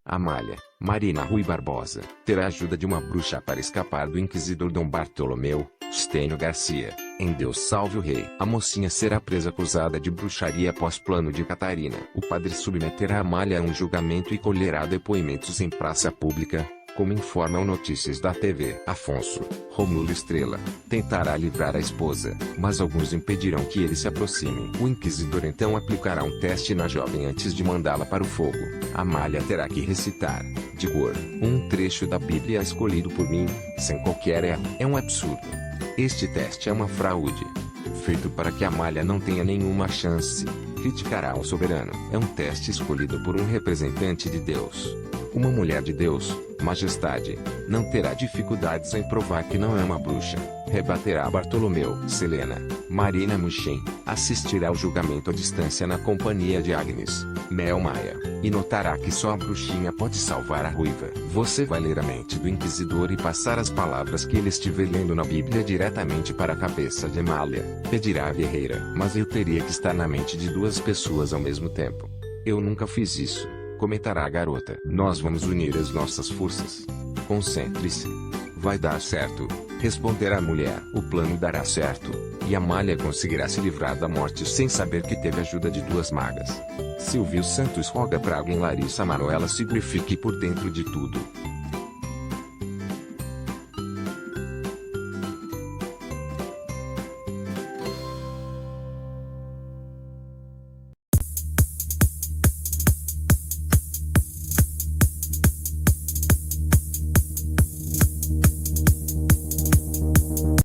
Amália, Marina Rui Barbosa, terá a ajuda de uma bruxa para escapar do inquisidor Dom Bartolomeu, Stênio Garcia, em Deus Salve o Rei. A mocinha será presa acusada de bruxaria após plano de Catarina. O padre submeterá Amália a um julgamento e colherá depoimentos em praça pública, como informam notícias da TV. Afonso, Rômulo Estrela, tentará livrar a esposa, mas alguns impedirão que ele se aproxime. O inquisidor então aplicará um teste na jovem antes de mandá-la para o fogo. Amália terá que recitar, de cor, um trecho da Bíblia escolhido por mim, sem qualquer erro. É um absurdo. Este teste é uma fraude, feito para que Amália não tenha nenhuma chance. Criticará o soberano. É um teste escolhido por um representante de Deus. Uma mulher de Deus, majestade, não terá dificuldades em provar que não é uma bruxa. Rebaterá Bartolomeu. Selena, Marina Muxem, assistirá ao julgamento à distância na companhia de Agnes, Mel Maia, e notará que só a bruxinha pode salvar a ruiva. Você vai ler a mente do inquisidor e passar as palavras que ele estiver lendo na Bíblia diretamente para a cabeça de Amália. Pedirá a guerreira. Mas eu teria que estar na mente de duas pessoas ao mesmo tempo. Eu nunca fiz isso, comentará a garota. Nós vamos unir as nossas forças. Concentre-se. Vai dar certo, responderá a mulher. O plano dará certo, e Amália conseguirá se livrar da morte sem saber que teve ajuda de duas magas. Silvio Santos roga praga em Larissa Manoela simplifique por dentro de tudo.